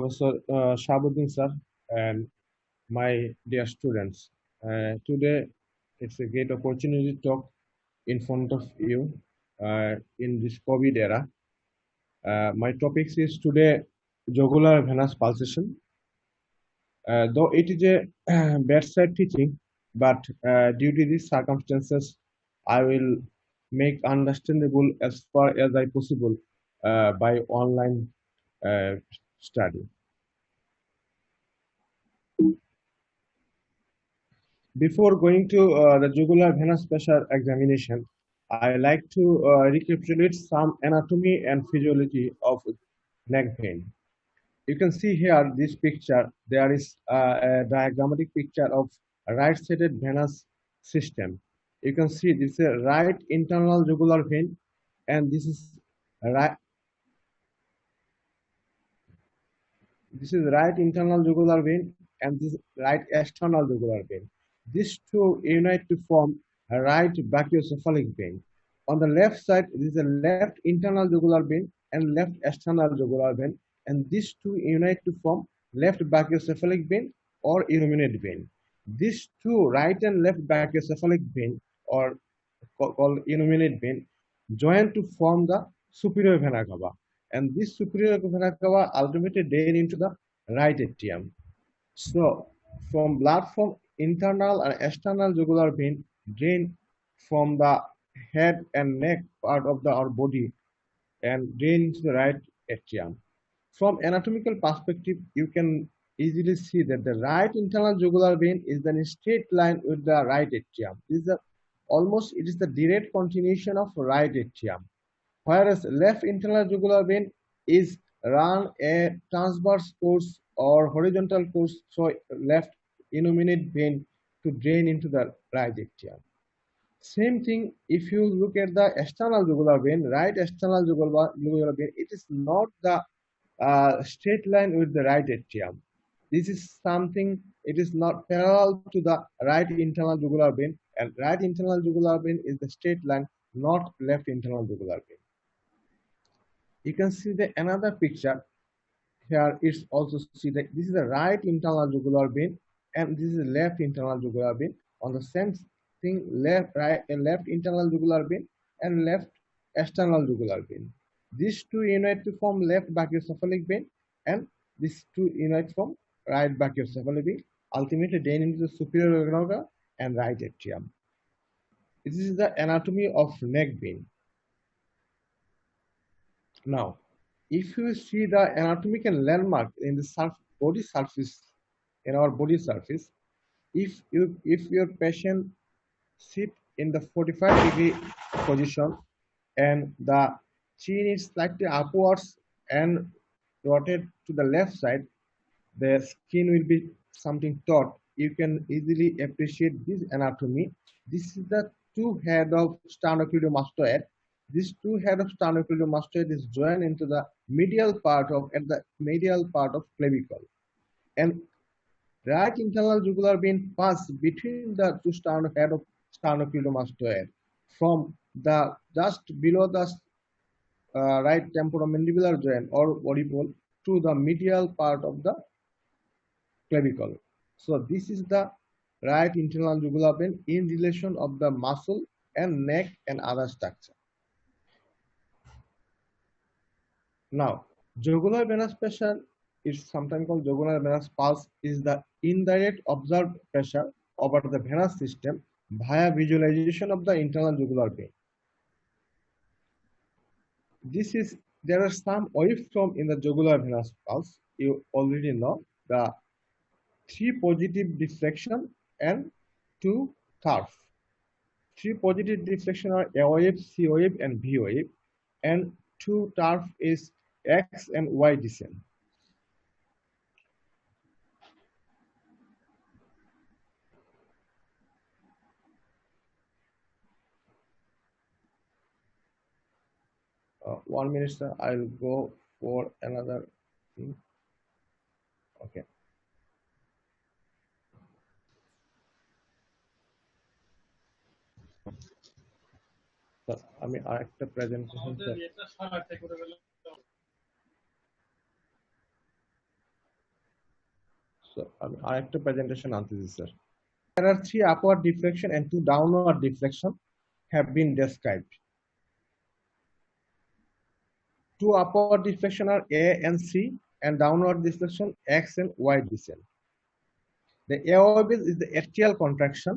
Professor Shabuddin sir, and my dear students. Today, it's a great opportunity to talk in front of you in this COVID era. My topic is today jugular venous pulsation. Though it is a bedside teaching, but due to these circumstances, I will make understandable as far as I possible by online uh, study. Before going to the jugular venous pressure examination, I like to recapitulate some anatomy and physiology of neck vein. You can see here this picture. There is a diagrammatic picture of right-sided venous system. You can see this is a right internal jugular vein, and right internal jugular vein, and this is right external jugular vein. These two unite to form a right brachiocephalic vein. On the left side, this is a left internal jugular vein and left external jugular vein, and these two unite to form left brachiocephalic vein or illuminate vein. These two right and left brachiocephalic vein, or called illuminate vein, join to form the superior vena cava, and this superior vena cava ultimately drain into the right atrium. So, from blood from internal and external jugular vein drain from the head and neck part of our body and drain into the right atrium. From anatomical perspective, you can easily see that the right internal jugular vein is in a straight line with the right atrium. This is it is the direct continuation of right atrium, whereas left internal jugular vein is run a transverse course or horizontal course through left illuminate vein to drain into the right atrium. Same thing if you look at the external jugular vein, right external jugular vein, it is not the straight line with the right atrium. This is something, it is not parallel to the right internal jugular vein, and right internal jugular vein is the straight line, not left internal jugular vein. You can see the another picture here. It's also see that this is the right internal jugular vein and this is left internal jugular vein. On the same thing, left internal jugular vein and left external jugular vein. These two unite to form left brachiocephalic vein, and these two unite from right brachiocephalic vein, ultimately drain into the superior vena and right atrium. This is the anatomy of neck vein. Now, if you see the anatomical landmark in the body surface, in our body surface, if your patient sit in the 45-degree position and the chin is slightly upwards and rotate to the left side, the skin will be something taut. You can easily appreciate this anatomy. This is the two head of sternocleidomastoid. These two head of sternocleidomastoid is joined into the medial part of clavicle, and right internal jugular vein pass between the two head of sternocleidomastoid from the just below the right temporomandibular joint or auricle to the medial part of the clavicle. So this is the right internal jugular vein in relation of the muscle and neck and other structure. Now, jugular venous pressure is sometimes called jugular venous pulse, is the indirect observed pressure over the venous system via visualization of the internal jugular vein. There are some waveform in the jugular venous pulse. You already know the 3 positive deflection and 2 turf. 3 positive deflection are A wave, C wave, and V wave, and 2 turf is X and Y descent. One minute, sir. I'll go for another thing. Okay. আমি আরেকটা presentation So আরেকটা presentation আনতেছি sir. There are 3 upward deflection and 2 downward deflection have been described. 2 upward deflection are A and C, and downward deflection X and Y descent. The A wave is the atrial contraction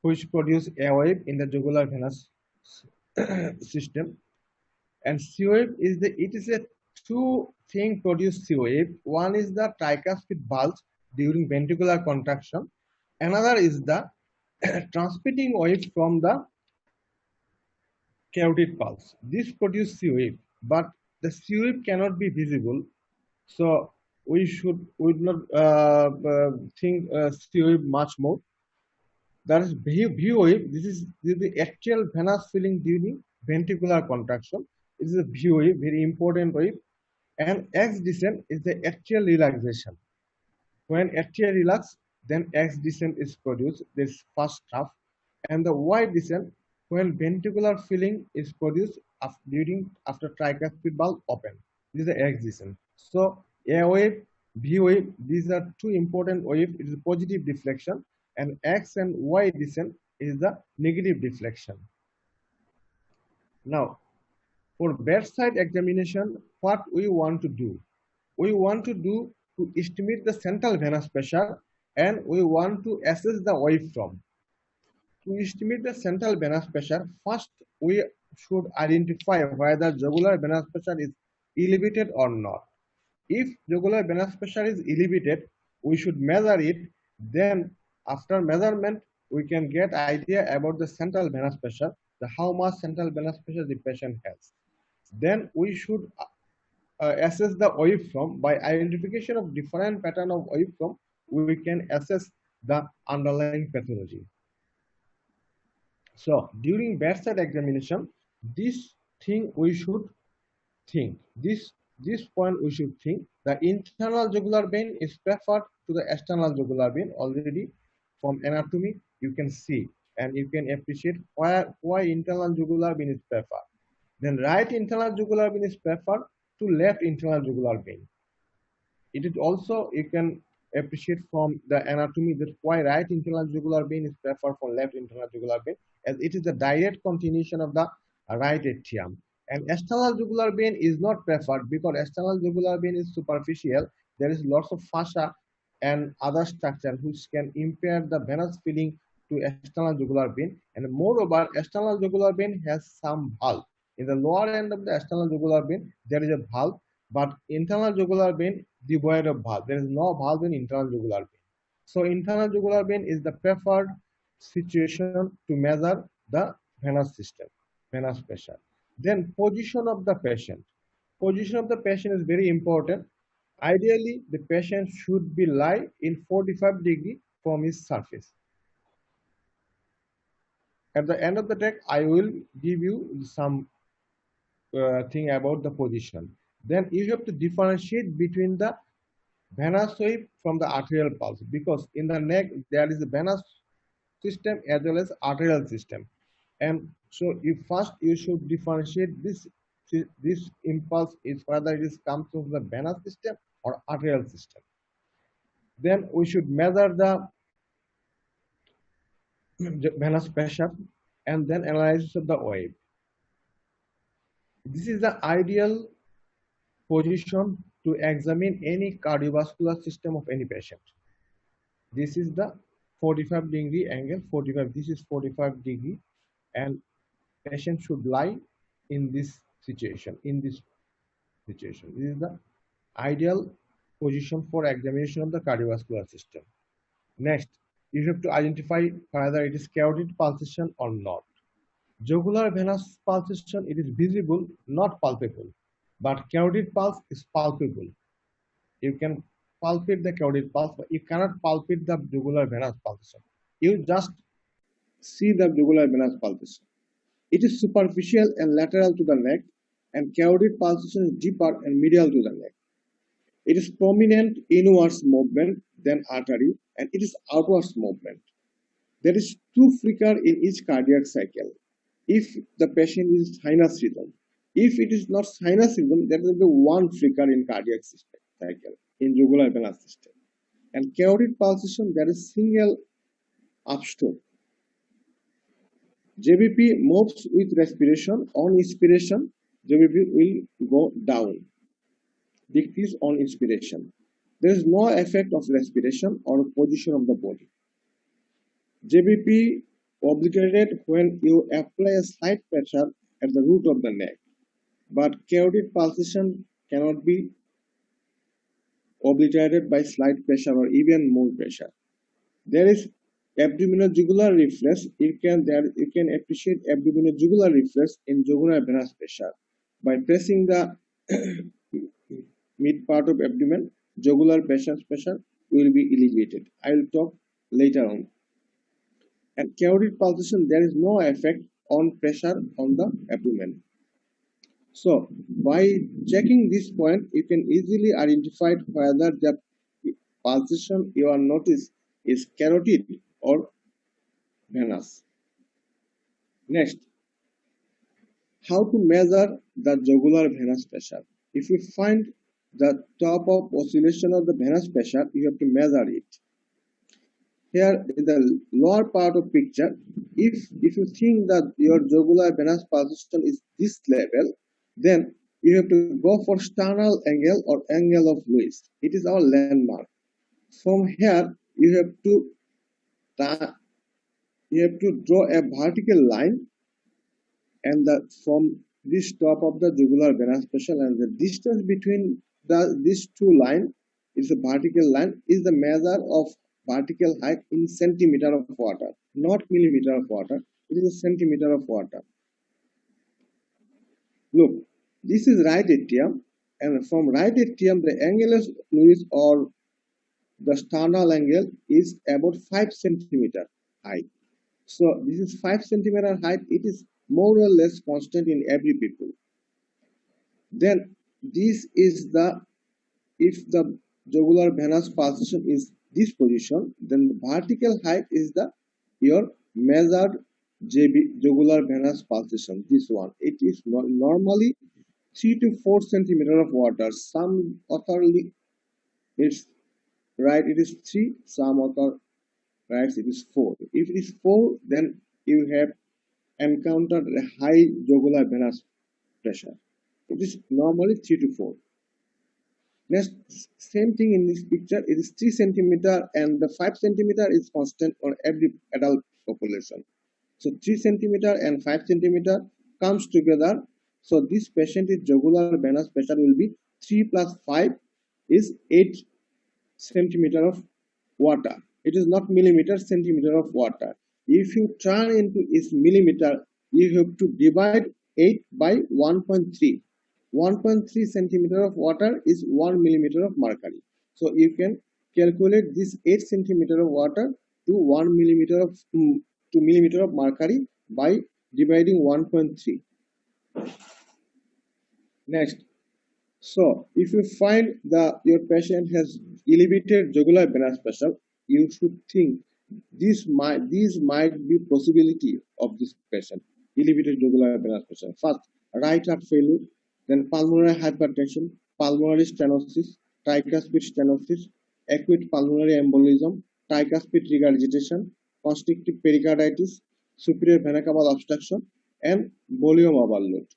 which produce A wave in the jugular venous system, and C wave is it is a two thing produce C wave. One is the tricuspid bulge during ventricular contraction. Another is the transmitting wave from the carotid pulse. This produce C wave, but the C wave cannot be visible. So we would not think C wave much more. That is V wave. This is the actual venous filling during ventricular contraction. It is a V wave, very important wave. And X descent is the atrial relaxation. When atrial relax, then X descent is produced, this first half. And the Y descent when ventricular filling is produced after tricuspid valve open. This is the X descent. So A wave, V wave, these are two important waves. It is positive deflection, and X and Y descent is the negative deflection. Now, for bedside examination, what we want to do? We want to estimate the central venous pressure, and we want to assess the waveform. To estimate the central venous pressure, first we should identify whether jugular venous pressure is elevated or not. If jugular venous pressure is elevated, we should measure it. Then after measurement, we can get idea about the central venous pressure, how much central venous pressure the patient has. Then we should assess the waveform. By identification of different pattern of waveform, we can assess the underlying pathology. So during bedside examination, this thing we should think. This point we should think. The internal jugular vein is preferred to the external jugular vein. Already from anatomy you can see and you can appreciate why internal jugular vein is preferred. Then right internal jugular vein is preferred to left internal jugular vein. It is also you can appreciate from the anatomy that why right internal jugular vein is preferred for left internal jugular vein, as it is the direct continuation of the right atrium. And external jugular vein is not preferred because external jugular vein is superficial. There is lots of fascia and other structure which can impair the venous filling to external jugular vein. And moreover, external jugular vein has some valve. In the lower end of the external jugular vein, there is a valve, but internal jugular vein devoid of valve. There is no valve in internal jugular vein. So internal jugular vein is the preferred situation to measure the venous system, venous pressure. Then position of the patient. Position of the patient is very important. Ideally, the patient should be lie in 45 degree from his surface. At the end of the talk, I will give you some thing about the position. Then you have to differentiate between the venous wave from the arterial pulse, because in the neck there is a venous system as well as arterial system. And so you should differentiate this impulse is whether it is comes from the venous system or arterial system. Then we should measure the venous pressure and then analysis of the wave. This is the ideal position to examine any cardiovascular system of any patient. This is the 45 degree angle, 45, this is 45 degree, and patient should lie in this situation, This is the ideal position for examination of the cardiovascular system. Next, you have to identify whether it is carotid pulsation or not. Jugular venous pulsation, it is visible, not palpable, but carotid pulse is palpable. You can palpate the carotid pulse, but you cannot palpate the jugular venous pulsation. You just see the jugular venous pulsation. It is superficial and lateral to the neck, and carotid pulsation is deeper and medial to the neck. It is prominent inwards movement than artery, and it is outwards movement. There is 2 flicker in each cardiac cycle if the patient is sinus rhythm. If it is not sinus rhythm, there will be 1 flicker in cardiac cycle in jugular venous system. And carotid pulsation, there is single upstroke. JVP moves with respiration. On inspiration, JVP will go down, decrease on inspiration. There is no effect of respiration or position of the body. JVP obliterated when you apply a slight pressure at the root of the neck, but carotid pulsation cannot be obliterated by slight pressure or even more pressure. There is abdominal jugular reflex. You can appreciate abdominal jugular reflex in jugular venous pressure by pressing the mid part of abdomen. Jugular pressure will be elevated. I will talk later on. And carotid pulsation, there is no effect on pressure on the abdomen. So by checking this point, you can easily identify whether the pulsation you are notice is carotid or venous. Next, how to measure the jugular venous pressure. If you find the top of oscillation of the venous pressure, you have to measure it. Here in the lower part of picture, if you think that your jugular venous pulsation is this level, then you have to go for sternal angle or angle of Lewis. It is our landmark. From here, you have to draw a vertical line, and from this top of the jugular venous pressure and the distance between these two lines is a vertical line, is the measure of vertical height in centimeter of water, not millimeter of water. It is a centimeter of water. Look, this is right atrium, and from right atrium the angle of Lewis or the sternal angle is about 5 centimeter height. So this is 5 centimeter height. It is more or less constant in every people. Then this is if the jugular venous pulsation is this position, then the vertical height is your measured jugular venous pulsation. This one, it is normally 3 to 4 centimeter of water. Some author it's right, it is 3. Some author writes it is 4. If it is 4, then you have encountered a high jugular venous pressure. It is normally 3 to 4. Next, same thing in this picture. It is 3 centimeter, and the 5 centimeter is constant on every adult population. So 3 centimeter and 5 centimeter comes together. So this patient is jugular venous pressure will be 3 plus 5 is 8 centimeter of water. It is not millimeter, centimeter of water. If you turn into its millimeter, you have to divide 8 by 1.3. 1.3 centimeter of water is 1 millimeter of mercury. So you can calculate this 8 centimeter of water to 1 millimeter of mercury by dividing 1.3. Next, so if you find your patient has elevated jugular venous pressure, you should think these might be possibility of this patient elevated jugular venous pressure. First, right heart failure, then pulmonary hypertension, pulmonary stenosis, tricuspid stenosis, acute pulmonary embolism, tricuspid regurgitation, constrictive pericarditis, superior vena cava obstruction, and volume overload.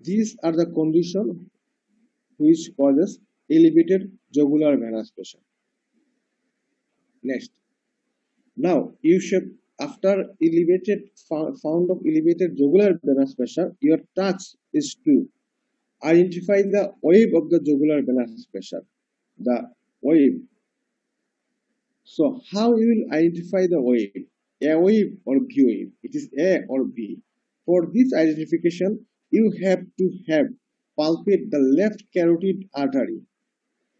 These are the conditions which causes elevated jugular venous pressure. Next, now you should, after found of elevated jugular venous pressure, your task is to identify the wave of the jugular venous pressure, the wave. So how you will identify the wave, A wave or B wave? It is A or B. For this identification, you have to palpate the left carotid artery.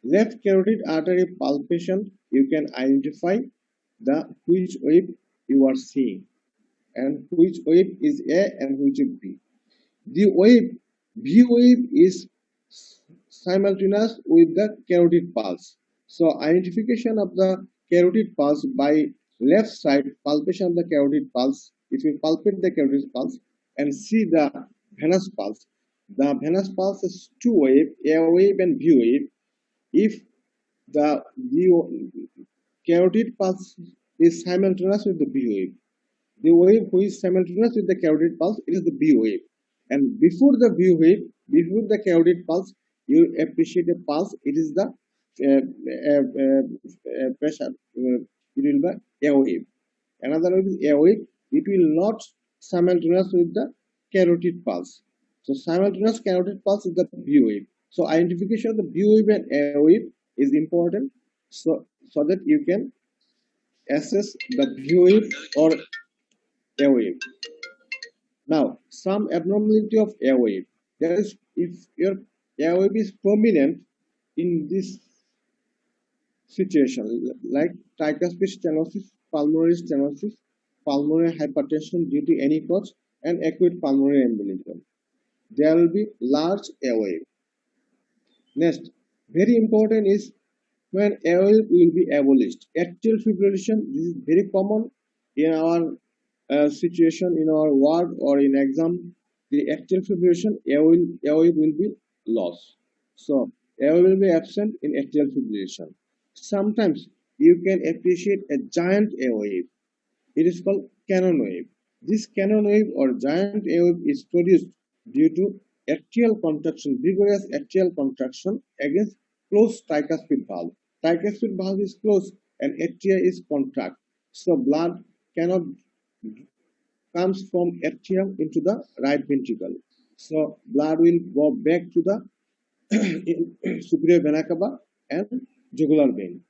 Left carotid artery palpation, you can identify which wave you are seeing and which wave is A and which is B. The wave B wave is simultaneous with the carotid pulse. So identification of the carotid pulse by left side, palpation of the carotid pulse. If you palpate the carotid pulse and see the venous pulse, the venous pulse is two wave, A wave and B wave. If the carotid pulse is simultaneous with the B wave. The wave which is simultaneous with the carotid pulse, it is the B wave. And before the B wave, before the carotid pulse, you appreciate a pulse. It is the pressure. It will be a wave. Another wave is a wave. It will not simultaneous with the carotid pulse. So simultaneous carotid pulse is the B wave. So identification of the B wave and A wave is important. So that you can assess the B wave or A wave. Now, some abnormality of A wave. That is, if your A wave is prominent in this situation, like tricuspid stenosis, pulmonary hypertension due to any cause, and acute pulmonary embolism, there will be large A wave. Next, very important is when A wave will be abolished. Atrial fibrillation, this is very common in our situation in our ward or in exam. The atrial fibrillation, A wave will be lost. So A wave will be absent in atrial fibrillation. Sometimes you can appreciate a giant A wave. It is called cannon wave. This cannon wave or giant A wave is produced due to atrial contraction, vigorous atrial contraction against closed tricuspid valve. Tricuspid valve is closed and atria is contract. So blood cannot comes from atrium into the right ventricle. So blood will go back to the superior vena cava and jugular vein.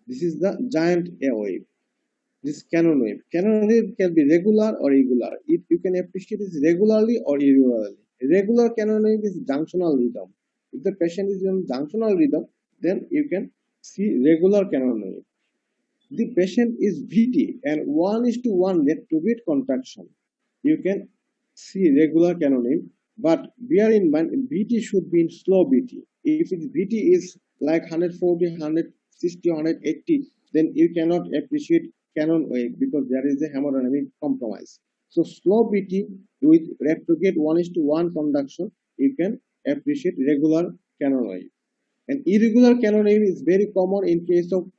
This is the giant A wave. This cannon wave. Cannon wave can be regular or irregular. You can appreciate this regularly or irregularly. Regular cannon wave is junctional rhythm. If the patient is in junctional rhythm, then you can see regular cannon wave. The patient is VT and 1:1 retrograde contraction. You can see regular cannon wave, but bear in mind VT should be in slow VT. If its VT is like 140, 160, 180, then you cannot appreciate cannon wave because there is a hemodynamic compromise. So slow VT with retrograde 1:1 conduction, you can appreciate regular cannon wave. And irregular cannon wave is very common in case of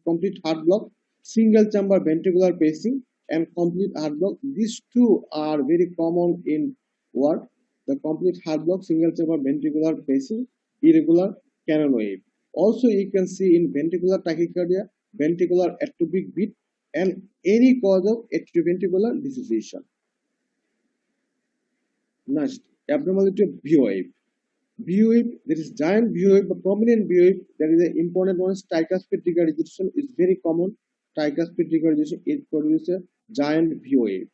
complete heart block, single chamber ventricular pacing, and complete heart block. These two are very common in what? The complete heart block, single chamber ventricular pacing, irregular cannon wave. Also, you can see in ventricular tachycardia, ventricular ectopic beat, and any cause of atrioventricular dissociation. Next, abnormality of B wave. B wave, there is giant B wave, but prominent B wave, there is an important one, tricuspid regurgitation is very common. Tricuspid regurgitation, it produces a giant B wave.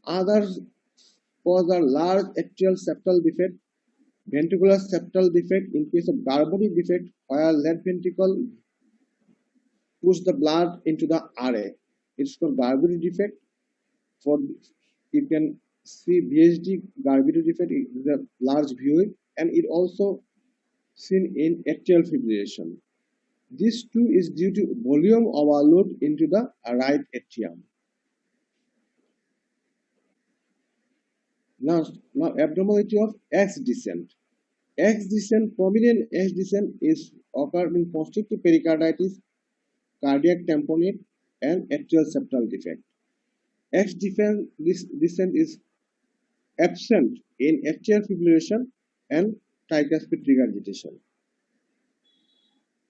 Others cause are large atrial septal defect, ventricular septal defect in case of Garbody defect, where left ventricle push the blood into the RA. It's called Garbody defect. For you can see VHD Garbody defect is a large B wave, and it also seen in atrial fibrillation. This too is due to volume overload into the right atrium. Now abnormality of X descent. X descent, prominent X descent is occurred in constrictive pericarditis, cardiac tamponade, and atrial septal defect. X descent is absent in atrial fibrillation and tricuspid regurgitation.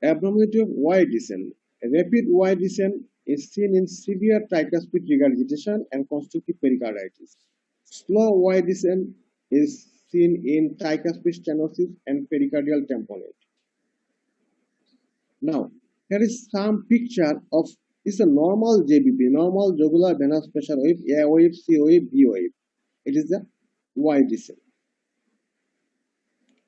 Abnormality of Y descent. Rapid Y descent is seen in severe tricuspid regurgitation and constrictive pericarditis. Slow Y descent is seen in tricuspid stenosis and pericardial tamponade. Now, here is some picture of this is a normal JVP, normal jugular venous pressure wave, A wave, C wave, B wave. It is the Y descent.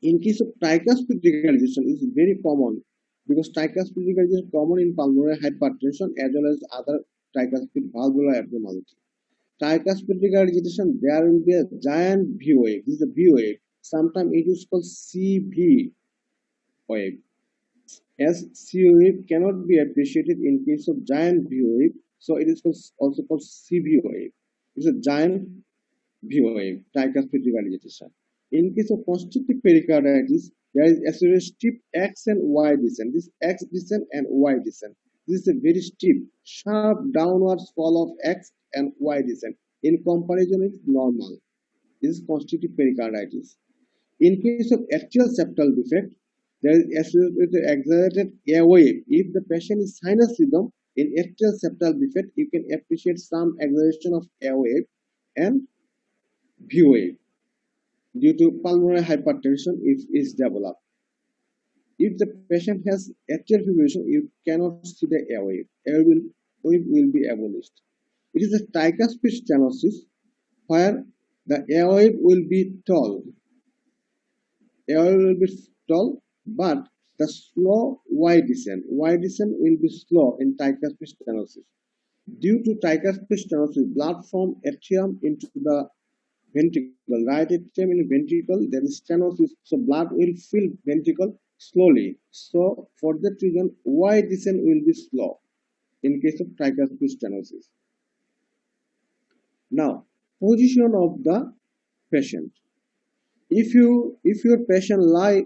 In case of tricuspid regurgitation, it is very common because tricuspid regurgitation is common in pulmonary hypertension as well as other tricuspid valvular abnormality. Tricuspid regurgitation, there will be a giant V wave. This is a V wave. Sometimes it is called CV wave. As C wave cannot be appreciated in case of giant V wave, so it is also called CV wave. It's a giant V wave, tricuspid regurgitation. In case of constrictive pericarditis, there is associated steep X and Y descent. This X descent and Y descent. This is a very steep, sharp downwards fall of X and Y descent. In comparison, it's normal. This is constrictive pericarditis. In case of atrial septal defect, there is associated exaggerated air wave. If the patient is sinus rhythm, in atrial septal defect, you can appreciate some exaggeration of air wave and V wave due to pulmonary hypertension if is developed. If the patient has atrial fibrillation, you cannot see the air wave. Wave will be abolished. It is a tricuspid stenosis where the air wave will be tall. Air wave will be tall, but the slow Y descent will be slow in tricuspid stenosis. Due to tricuspid stenosis, blood from atrium into the ventricle, right atrium in ventricle, there is stenosis, so blood will fill ventricle slowly. So for that reason, Y descent will be slow in case of tricuspid stenosis. Now, position of the patient. If your patient lie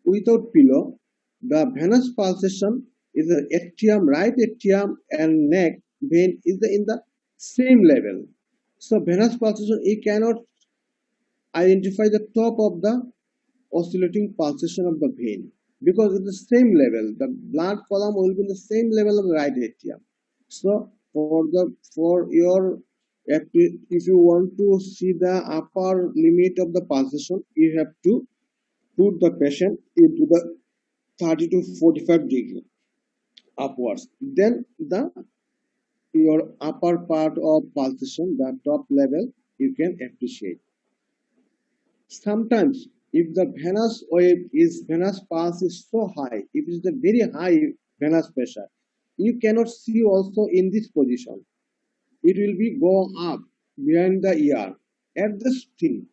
without pillow, the venous pulsation is the atrium, right atrium and neck vein is in the same level. So venous pulsation, you cannot identify the top of the oscillating pulsation of the vein because it's the same level. The blood column will be the same level of the right atrium. So if you want to see the upper limit of the pulsation, you have to put the patient into the 30 to 45 degree upwards. Then your upper part of pulsation, the top level, you can appreciate. Sometimes if the venous pulse is so high, if it is a very high venous pressure, you cannot see also in this position. It will be go up behind the ear. At this thing,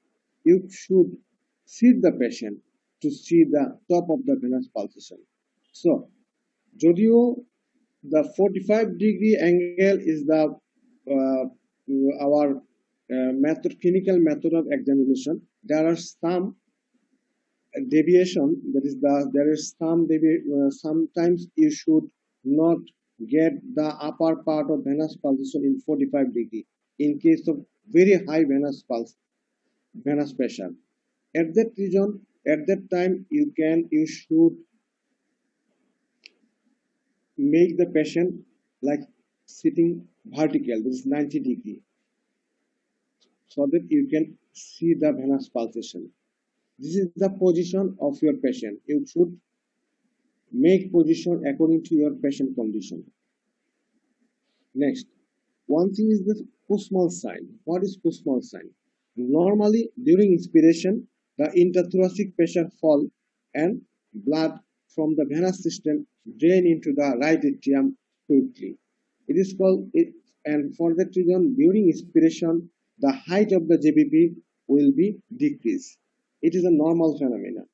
you should sit the patient to see the top of the venous pulsation. So, jodio the 45 degree angle is the our clinical method of examination. There are some deviation. Sometimes you should not get the upper part of venous pulsation in 45 degree in case of very high venous pressure. At that time, you should make the patient like sitting vertical, this is 90 degree, so that you can see the venous pulsation. This is the position of your patient. You should make position according to your patient condition. Next, one thing is the Kussmaul sign. What is Kussmaul sign? Normally, during inspiration, the interthoracic pressure fall and blood from the venous system drain into the right atrium quickly. It is called it, and for that reason, during inspiration, the height of the JVP will be decreased. It is a normal phenomenon.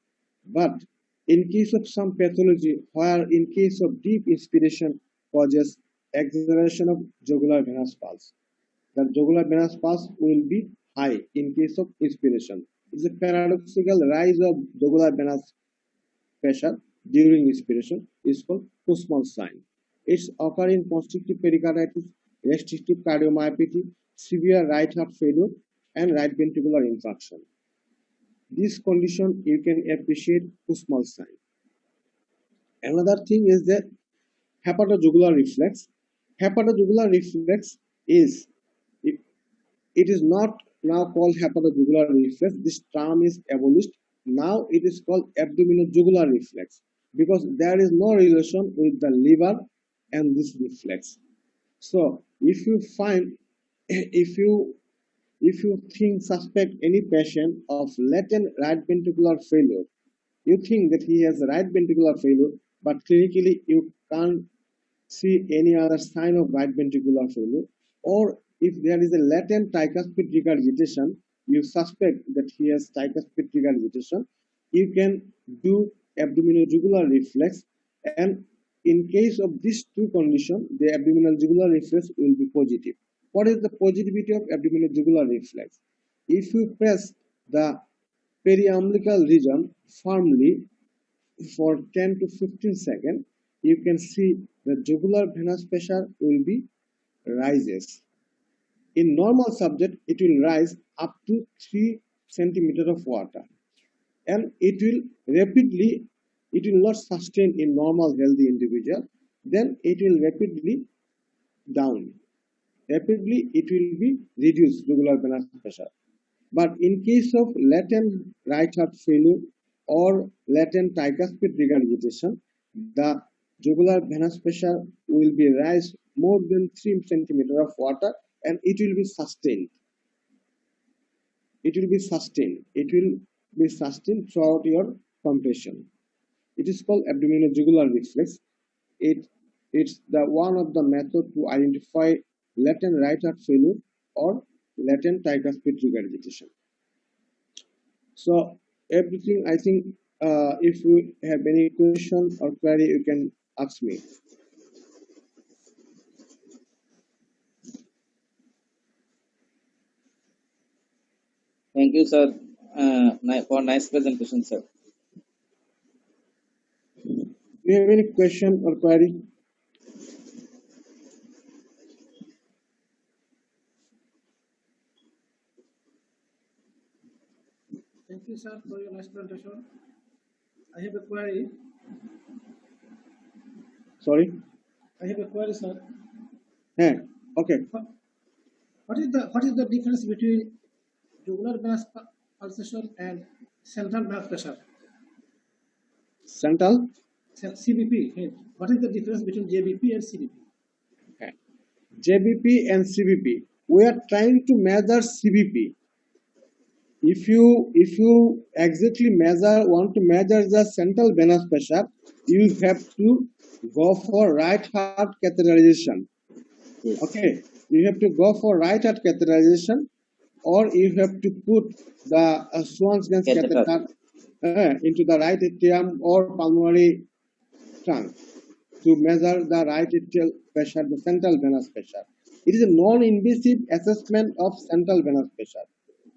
But in case of some pathology, where in case of deep inspiration causes acceleration of jugular venous pulse, the jugular venous pulse will be high in case of inspiration. It is a paradoxical rise of jugular venous pressure during inspiration is called Kussmaul sign. It's occur in constrictive pericarditis, restrictive cardiomyopathy, severe right heart failure, and right ventricular infarction. This condition you can appreciate Kussmaul sign. Another thing is that hepatojugular reflex. Hepatojugular reflex is it is not now called hepatojugular reflex. This term is abolished. Now it is called abdominojugular reflex because there is no relation with the liver and this reflex. So if you suspect any patient of latent right ventricular failure, you think that he has right ventricular failure, but clinically you can't see any other sign of right ventricular failure, or if there is a latent tricuspid regurgitation, you suspect that he has tricuspid regurgitation, you can do abdominojugular reflex, and in case of these two conditions, the abdominojugular reflex will be positive. What is the positivity of abdominojugular reflex? If you press the periumbilical region firmly for 10 to 15 seconds, you can see the jugular venous pressure will be rises. In normal subject, it will rise up to 3 centimeter of water, and it will rapidly, it will not sustain in normal healthy individual, then it will rapidly down. Rapidly, it will be reduced jugular venous pressure. But in case of latent right heart failure or latent tricuspid regurgitation, the jugular venous pressure will be rise more than 3 centimeter of water, and it will be sustained. It will be sustained. It will be sustained throughout your compression. It is called abdominojugular reflex. It's the one of the method to identify latent right heart failure or latent tricuspid regurgitation. So everything, I think, if you have any question or query, you can ask me. Thank you, sir, for nice presentation, sir. Do you have any question or query? Thank you, sir, for your nice presentation. I have a query. Sorry? I have a query, sir. Yeah. Okay. What is the difference between jugular venous pulsation and central venous pressure? Central? CVP. What is the difference between JVP and CVP? Okay. JVP and CVP. We are trying to measure CVP. If you exactly want to measure the central venous pressure, you have to go for right heart catheterization. Okay, you have to go for right heart catheterization, or you have to put the Swan's-Ganz catheter into the right atrium or pulmonary trunk to measure the right atrial pressure, the central venous pressure. It is a non-invasive assessment of central venous pressure.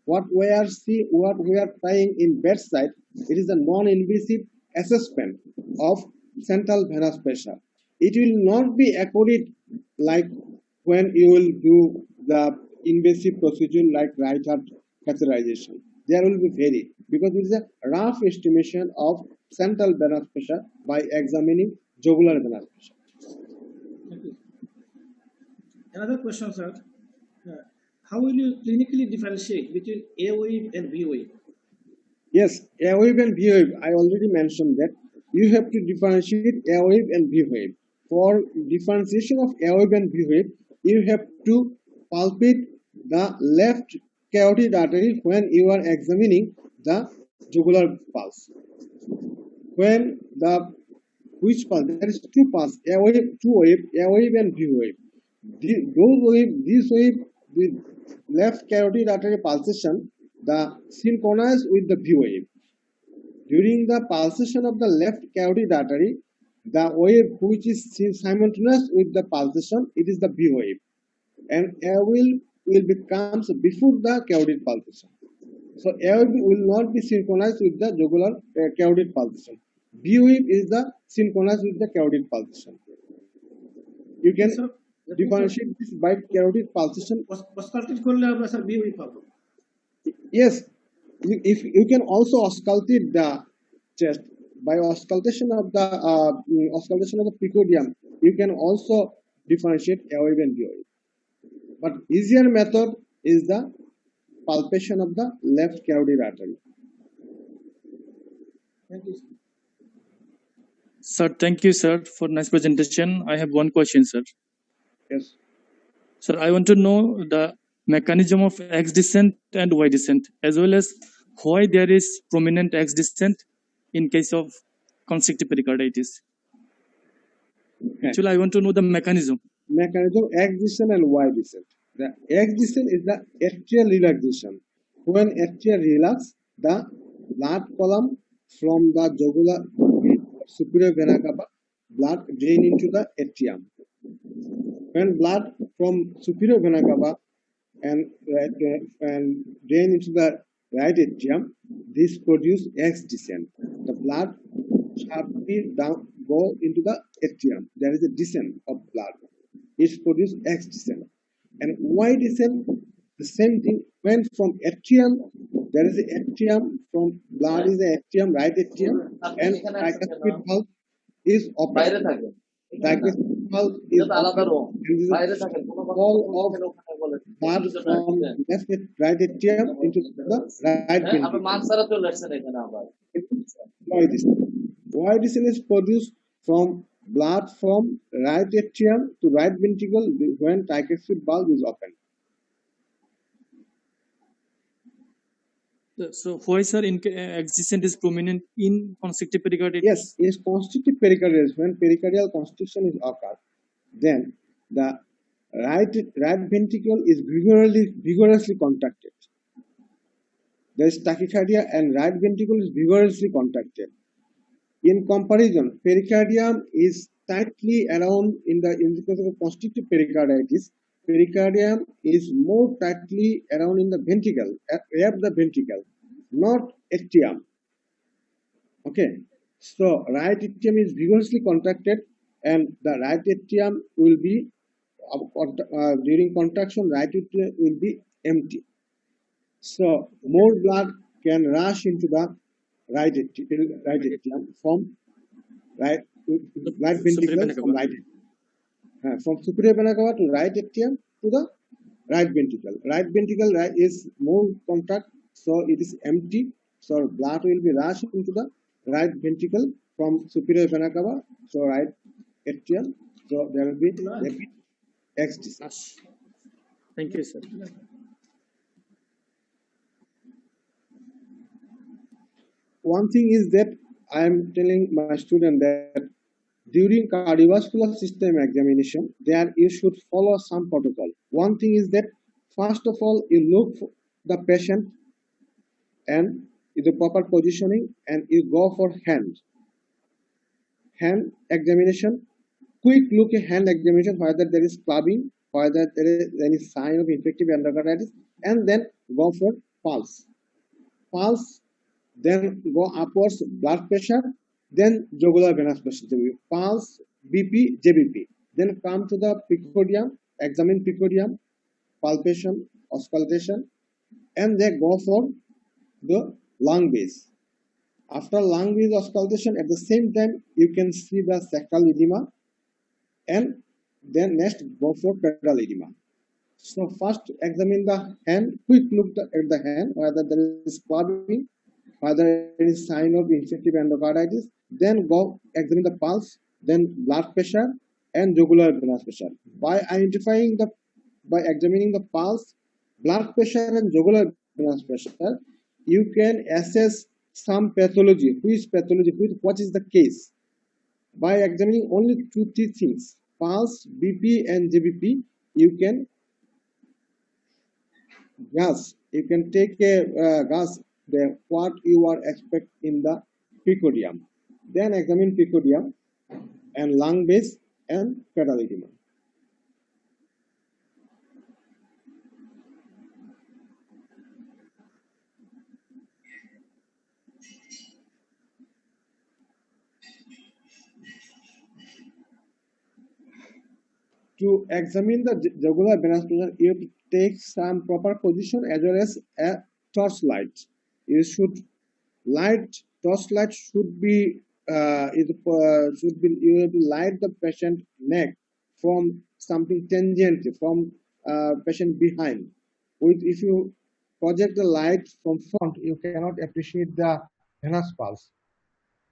What we are trying in bedside, it is a non-invasive assessment of central venous pressure. It will not be accurate like when you will do the invasive procedure like right heart catheterization. There will be vary because it is a rough estimation of central venous pressure by examining jugular venous pressure. Thank you. Another question, sir. How will you clinically differentiate between A wave and B wave? Yes, A wave and B wave. I already mentioned that you have to differentiate A wave and B wave. For differentiation of A wave and B wave, you have to palpate the left carotid artery when you are examining the jugular pulse. When the which pulse? There is two pulse, A wave, A wave and B wave. This wave with left carotid artery pulsation, the synchronized with the B wave. During the pulsation of the left carotid artery, the wave which is simultaneous with the pulsation, it is the B wave, and A will becomes before the carotid pulsation. So A wave will not be synchronized with the jugular carotid pulsation. B wave is the synchronized with the carotid pulsation. You can differentiate this by carotid pulsation. Yes, if you can also auscultate the chest by auscultation of the precordium, you can also differentiate A wave and B wave. But easier method is the palpation of the left carotid artery. Thank you. Sir, thank you, sir, for nice presentation. I have one question, sir. Yes. Sir, I want to know the mechanism of X descent and Y descent, as well as why there is prominent X descent in case of constrictive pericarditis. Okay. Actually, I want to know the mechanism. Mechanism X descent and Y descent. The X descent is the atrial relaxation. When atrial relax, the blood column from the jugular superior vena cava, blood drain into the atrium. When blood from superior vena cava and drain into the right atrium, this produce X descent. The blood sharply go into the atrium. There is a descent of blood. It produces X descent. And Y descent, the same thing. When from atrium, there is an atrium, from blood is the atrium, right atrium, and tricuspid valve is open. Tricuspid valve is open. And this is all of blood from left right atrium into the right ventricle. Y descent. Y descent is produced from blood from right atrium to right ventricle when tricuspid valve is open. So why, sir, X descent is prominent in constrictive pericarditis? Yes, in constrictive pericarditis, when pericardial constriction is occurred, then the right ventricle is vigorously contracted. There is tachycardia and right ventricle is vigorously contracted. In comparison, pericardium is tightly around in the case of constrictive pericarditis. Pericardium is more tightly around in the ventricle, above the ventricle, not atrium. Okay, so right atrium is vigorously contracted, and the right atrium will be during contraction, right atrium will be empty. So more blood can rush into the right atrium from right ventricle from right atrium. From superior vena cava to right atrium to the right ventricle. Right ventricle is more contract, so it is empty. So blood will be rushed into the right ventricle from superior vena cava, so right atrium. So there will be rapid X descent. Thank you, sir. One thing is that I am telling my student that during cardiovascular system examination, there you should follow some protocol. One thing is that first of all, you look for the patient and the proper positioning, and you go for hand examination. Quick look at hand examination, whether there is clubbing, whether there is any sign of infective endocarditis, and then go for pulse. Then go upwards blood pressure, then jugular venous pressure, pulse, BP, JBP. Then come to the picodium, examine picodium, palpation, auscultation, and then go for the lung base. After lung base auscultation, at the same time, you can see the sacral edema, and then next go for pedal edema. So first examine the hand, quick look at the hand, whether there is clubbing, whether there is sign of infective endocarditis, then go examine the pulse, then blood pressure and jugular venous pressure. By examining the pulse, blood pressure and jugular venous pressure, you can assess some pathology. What is the case? By examining only 2-3 things, pulse, BP and JBP, you can take a guess what you are expect in the picodium. Then examine picodium and lung base and pedal edema. To examine the jugular venous pressure, you have to take some proper position as well as a torchlight. Torchlight should be you have to light the patient neck from something tangent from patient behind. If you project the light from front, you cannot appreciate the venous pulse,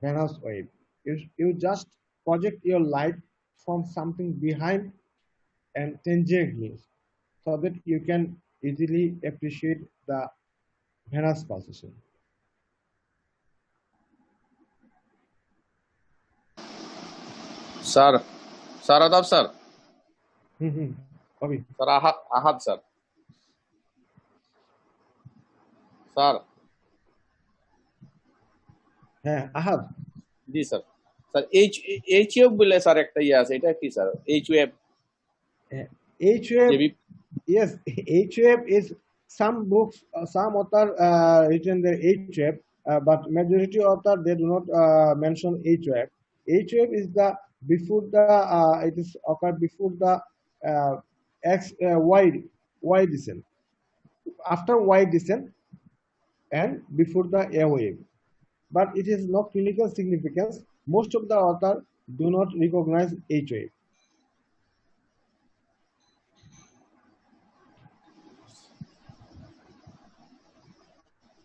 venous wave. You just project your light from something behind and tangentially, so that you can easily appreciate the venous pulsation. Sir, Adab sir. Okay. Sir, Ahad sir. Sir. হ্যাঁ আহাদ জি sir sir এইচওয়েভ বলে sir একটা ইয়ে আছে, এটা কি sir? এইচওয়েভ yes, HWAV is some books, some author written the HWAV, but majority author they do not mention HWAV. H wave is the before the it is occurred before the y descent, after y descent and before the A wave, but it has no clinical significance. Most of the authors do not recognize H wave.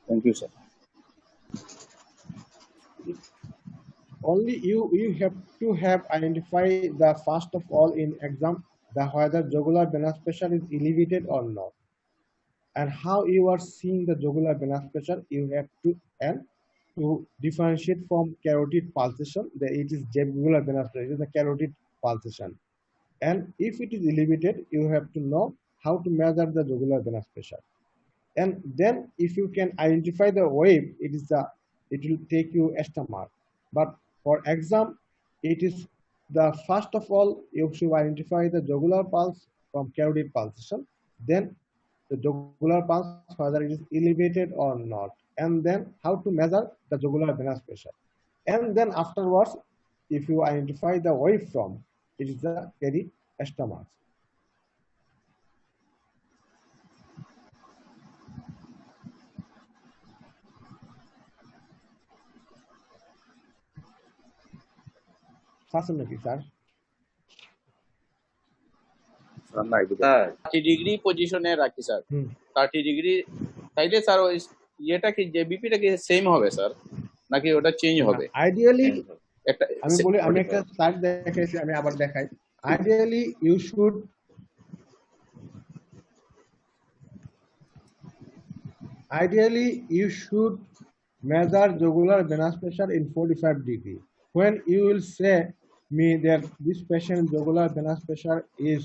Thank you sir. Only you have to have identify the first of all in exam the whether jugular venous pressure is elevated or not, and how you are seeing the jugular venous pressure. You have to and to differentiate from carotid pulsation. That it is jugular venous pressure, it is a carotid pulsation, and if it is elevated, you have to know how to measure the jugular venous pressure. And then if you can identify the wave, it will take you extra mark. But for exam, it is the first of all you should identify the jugular pulse from carotid pulsation, then the jugular pulse whether it is elevated or not, and then how to measure the jugular venous pressure. And then afterwards, if you identify the waveform, it is the carry extra marks. Fasten sir. Sir 30 degree পজিশনে রাখি sir, 30 degree তাইলে sir ওই ইয়েটা কি জেবিপিটা কি same হবে sir নাকি ওটা চেঞ্জ হবে? আইডিয়ালি একটা আমি একটা স্লাইড দেখাইছি, আমি আবার দেখাই। Ideally you should measure jugular venous pressure in 45 degree. When you will say me that this patient jugular venous pressure is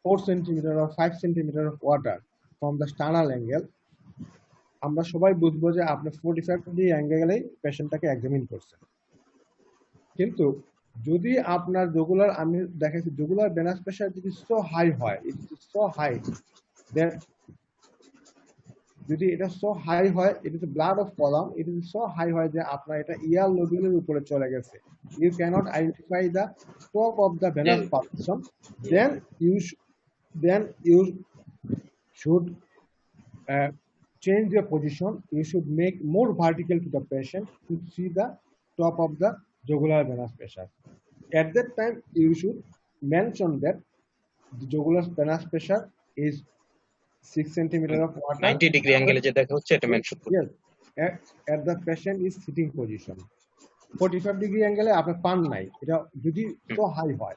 4 centimeter or 5 centimeter of water from the sternal angle, আমরা সবাই বুঝবো যে আপনি 45 degree অ্যাঙ্গেলে পেশেন্টটাকে examine করছেন। কিন্তু যদি আপনার জুগুলার, আমি দেখাচ্ছি জুগুলার ভেনাস প্রেশার যদি সো হাই হয়, it is so high that যদি এটা সো হাই হয়, it is blood of column, it is so high হয় যে আপনার এটা ইয়ার লোডুলের উপরে চলে গেছে, you can't identify the top of the venous perfusion, then you should change your position. You should make more vertical to the patient to see the top of the jugular venous pressure. At that time, you should mention that the jugular venous pressure is 6 centimeter of water. 90 degree angle je dekha hocche eta mention korte. Yes, at the patient is sitting position. 45 degree angle e apnar pan nai, eta jodi so high hoy.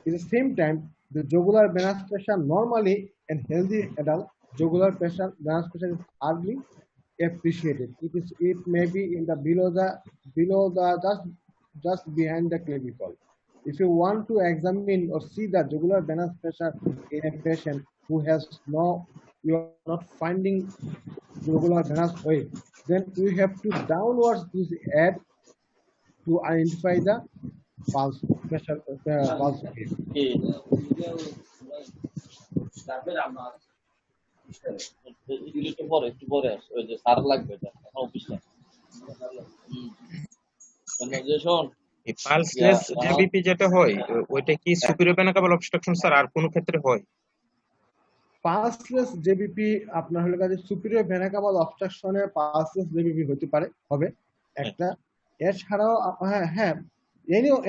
At the same time, the jugular venous pressure normally in healthy adult, jugular pressure venous pressure is hardly appreciated. It may be in the below the just behind the clavicle. If you want to examine or see the jugular venous pressure in a patient who has you are not finding jugular venous wave, then you have to downwards this head to identify the pulse pressure, pulse wave. একটু পরে ওই যে সার লাগবে এটা অফিসে এই pulseless JBP যেটা হয় ওইটা কি সুপিরিয়র ভেনা কেবল অবস্ট্রাকশন স্যার আর কোন ক্ষেত্রে হয়? পালসলেস জেবিপি আপনার হলো কাজে সুপিরিয়র ভেনা কেবল অবস্ট্রাকশনে পালসলেস জেবিপি হতে পারে, হবে একটা। এছাড়াও হ্যাঁ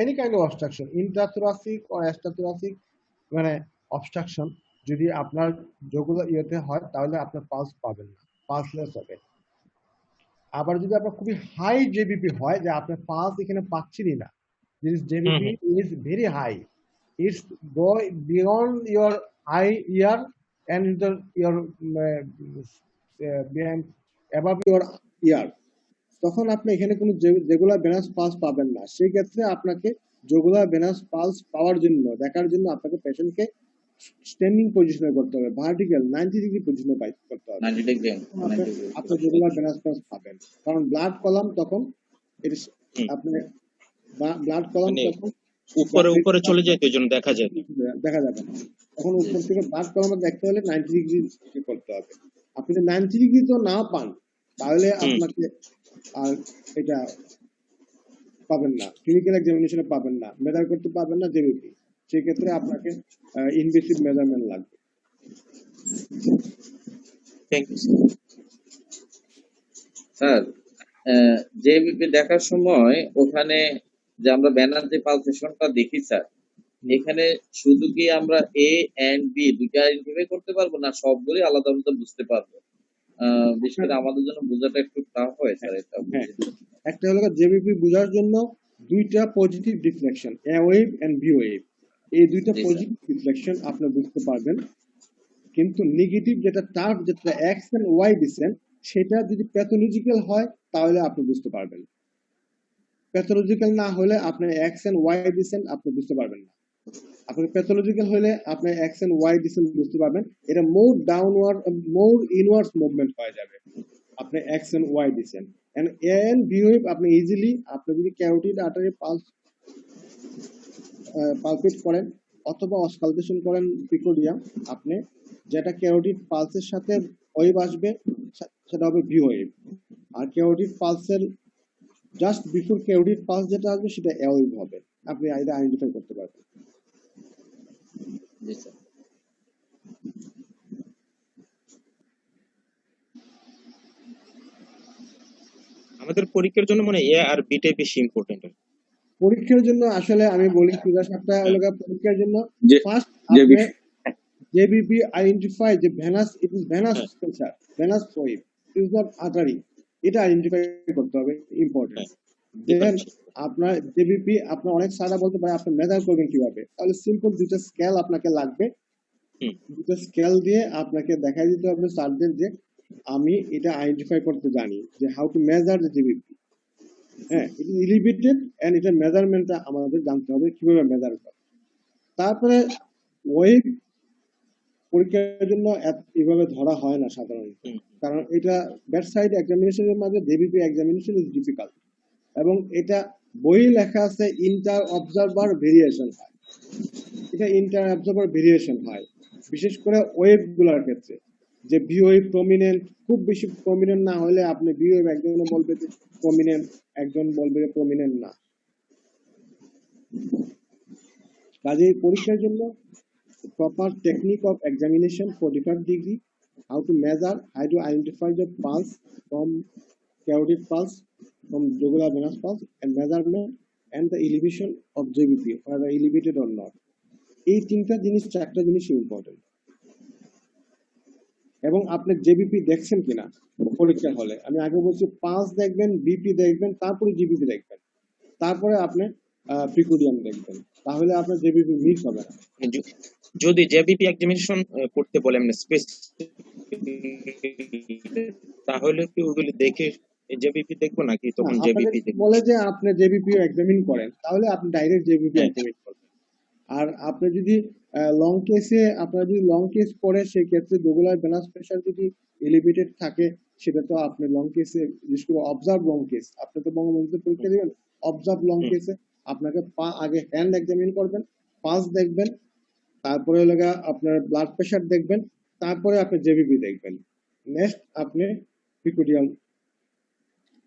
এনি কাইন্ড অফ অবস্ট্রাকশন, ইন্ট্রাথোরাসিক ও এক্সট্রাথোরাসিক মানে অবস্ট্রাকশন যদি আপনার জগুলার ইয়েতে হয় তাহলে আপনার পালস পাবেন না, পালসলেস হবে। আবার যদি আপনার খুবই হাই জেবিপি হয় যে আপনার পালস এখানে পাচ্ছেনই না, this JVP is very high, it's go beyond your eye ear and your above your ear, তখন আপনি এখানে কোনো জেগুলার ভেনাস পালস পাবেন না। সেই ক্ষেত্রে আপনাকে জেগুলার ভেনাস পালস পাওয়ার জন্য দেখার জন্য আপনাকে পেশেন্টকে স্ট্যান্ডিং পজিশনে করতে হবে, ভার্টিক্যাল 90 ডিগ্রি পজিশনে করতে হবে, 90 ডিগ্রি আপনি জেগুলার ভেনাস পালস পাবেন। কারণ ব্লাড কলাম তখন আপনি ব্লাড কলাম তখন উপরে চলে যায়, তো জন্য দেখা যাবে না। তখন উপর থেকে ব্লাড কলাম দেখতে হলে 90 ডিগ্রি করতে হবে। আপনি যদি 90 ডিগ্রি তো না পান তাহলে আপনাকে আর এটা পাবেন না, ক্লিনিক্যাল এক্সামিনেশনে পাবেন না, মেজার করতে পারবেন না জেবিপি। সেক্ষেত্রে আপনাকে ইনভেসিভ মেজারমেন্ট লাগবে। থ্যাংক ইউ স্যার জেবিপি দেখার সময় ওখানে যে আমরা ব্যানার যে পালসেশনটা দেখি স্যার, এখানে শুধু কি আমরা এ এন্ড বি দুইটা আইডেন্টিফাই করতে পারবো না সবগুলি আলাদা আলাদা বুঝতে পারবো? বিশেষ করে আমাদের জন্য বোঝাটা একটু টাফ হয় স্যার এটা। হ্যাঁ, একটা হলো জেবিপি বোঝার জন্য দুইটা positive deflection, A wave and B wave, এই দুইটা জি, স্যার। পজিটিভ ডিফ্লেকশন আপনি বুঝতে পারবেন। কিন্তু নেগেটিভ যেটা টার্ফ, যেটা এক্স এন্ড ওয়াই দিচ্ছেন, সেটা যদি প্যাথোলজিক্যাল হয় তাহলে আপনি বুঝতে পারবেন। প্যাথোলজিক্যাল না হলে আপনি এক্স এন্ড ওয়াই দিচ্ছেন, আপনি বুঝতে পারবেন না। আপনি প্যাথোলজিক্যাল হলে আপনি এক্স এন্ড ওয়াই দিচ্ছেন বুঝতে পারবেন। এটা মোর ডাউনওয়ার্ড, মোর ইনওয়ার্ডস মুভমেন্ট হয়ে যাবে আপনি এক্স এন্ড ওয়াই দিচ্ছেন। And A and B wave আপনি ইজিলি, আপনি যদি ক্যারোটিড আর্টারি পালপেট করেন অথবা অসকালটেশন করেন পিকোডিয়াম, আপনি যেটা ক্যারোটিড পালসের সাথে ওয়েভ আসবে সেটা হবে বি ওয়েভ, আর ক্যারোটিড পালসের জাস্ট বিফোর ক্যারোটিড পালস যেটা আসবে সেটা এ ওয়েভ হবে। আপনি এটা আইডেন্টিফাই করতে পারবেন। জি স্যার। আমাদের পরীক্ষার জন্য মানে এ আর বিটাই বেশি ইম্পর্টেন্ট। পরীক্ষার জন্য আসলে আমি বলি সাপটা এলাকা পরীক্ষার জন্য ফার্স্ট জেবিপি জেবিপি আইডেন্টিফাই যে venous, it is venous structure, venous wave, it is not artery, এটা আইডেন্টিফাই করতে হবে, ইম্পর্টেন্ট। দেন আপনার জেবিপি, আপনার অনেক সারা বলতে পারে আপনি মেজার করবেন কিভাবে, তাহলে সিম্পল দুটো স্কেল আপনাকে লাগবে। দুটো স্কেল দিয়ে আপনাকে দেখাই দিতে হবে স্যারদের যে আমি এটা আইডেন্টিফাই করতে জানি, যে how to measure the JBP. হ্যাঁ, ইট ইজ এলিভেটেড এন্ড এটা মেজারমেন্টটা আমাদের জানতে হবে কিভাবে মেজার করে। তারপরে ওয়েভ পরীক্ষার জন্য এভাবে ধরা হয় না সাধারণত, কারণ এটা বেডসাইড এক্সামিনেশনের মাঝে জেবিপি এক্সামিনেশন ইজ ডিফিকাল্ট, এবং এটা বইয়ে লেখা আছে ইন্টার অবজারভার ভেরিয়েশন হয়, এটা ইন্টার অবজারভার ভেরিয়েশন হয় বিশেষ করে ওয়েভ গুলার ক্ষেত্রে। যে বি ওয়েভ প্রমিনেন্ট, খুব বেশি প্রমিনেন্ট না হলে আপনি বি ওয়েভ একজন বলবে যে প্রমিনেন্ট, একজন বলবে যে প্রমিনেন্ট না। কাজেই পরীক্ষার জন্য proper technique of examination 45 degree, how to measure, how to identify the pulse from carotid pulse, from jugular venous pulse, and measurement and the elevation of JVP, whether elevated or not. এই তিনটা জিনিস, চারটা জিনিস important. এবং আপনি JBP দেখছেন কিনা পরীক্ষার হলে, আমি আগে বলছি পালস দেখবেন, বিপি দেখবেন, তারপরে জিবিপি দেখবেন, তারপরে আপনি প্রিকোডিয়াম দেখবেন, তাহলে আপনার জেবিপি মিস হবে না। যদি জেবিপি এক্সামিনেশন করতে বলে আমরা তাহলে কি ওগুলি দেখে জেবিপি দেখবো নাকি তখন জেবিপি দেখবো? বলে যে আপনি জেবিপি এক্সামিন করেন, তাহলে আপনি ডাইরেক্ট জেবিপি এক্সামিন করবেন। আর আপনি যদি লং কেসে, আপনার যদি লং কেস পড়ে, সেই ক্ষেত্রে জুগুলার ভেনাস প্রেসার যদি এলিভেটেড থাকে, সেটা তো আপনি লং কেসে, বিশেষ করে অবজার্ভ লং কেস, আপনি তো বঙ্গবন্ধু পরীক্ষা দিবেন, অবজার্ভ লং কেসে আপনাকে আগে হ্যান্ড এক্সামিন করবেন, পালস দেখবেন, তারপরে লাগা আপনার ব্লাড প্রেসার দেখবেন, তারপরে আপনি জেবিপি দেখবেন, নেক্সট আপনি পিকোডিয়াম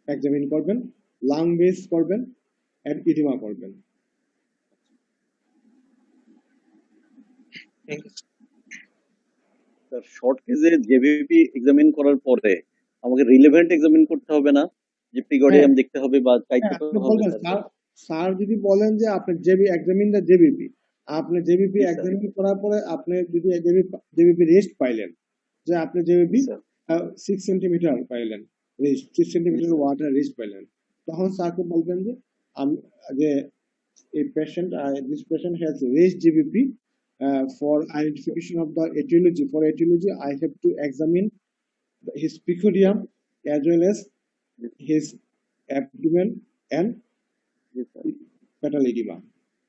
এক্সামিন করবেন, লাং বেস করবেন, এন্ড ইডিমা করবেন। শর্ট কেসে জেবিপি এক্সামিন করার পরে আমাকে রিলেভেন্ট এক্সামিন করতে হবে না, যে প্রিকোডিয়াম দেখতে হবে বা চাইতে হবে? স্যার যদি বলেন যে আপনি জেবি এক্সামিন দ্য জেবিপি, আপনি জেবিপি এক্সামিন করার পরে আপনি যদি জেবিপি রেস্ট পাইলেন, যে আপনি জেবিপি 6 সেন্টিমিটার পাইলেন রেস্ট, 6 সেন্টিমিটার ওয়াটার রেস্ট পাইলেন, তখন স্যারকে বলবেন যে আমি যে এই patient, this patient has rest JBP, for identification of the etiology. For etiology, I have to examine his pycodium as well as his abdomen and fetal edema.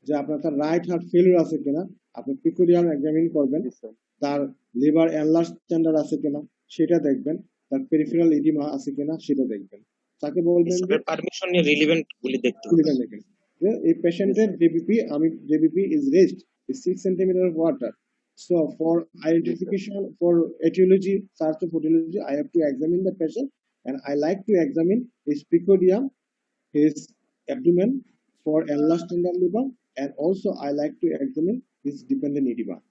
যে আপনার তার রাইট হার্ট ফেলিউর আছে কিনা, আপনি পিকোডিয়াম এক্সামিন করবেন, তার liver enlarge tender আছে কিনা সেটা দেখবেন, তার পেরিফেরাল এডিমা আছে কিনা সেটা দেখবেন। তাকে বলবেন যে পারমিশন নিয়ে রিলেভেন্ট গুলি দেখতে হবে। দেখেন যে এই পেশেন্টের JBP is raised is 6 centimeter of water. So for identification, for etiology, search of etiology, I have to examine the patient, and I like to examine his pycodium, his abdomen for enlarged tendon edema, and also I like to examine this dependent edema.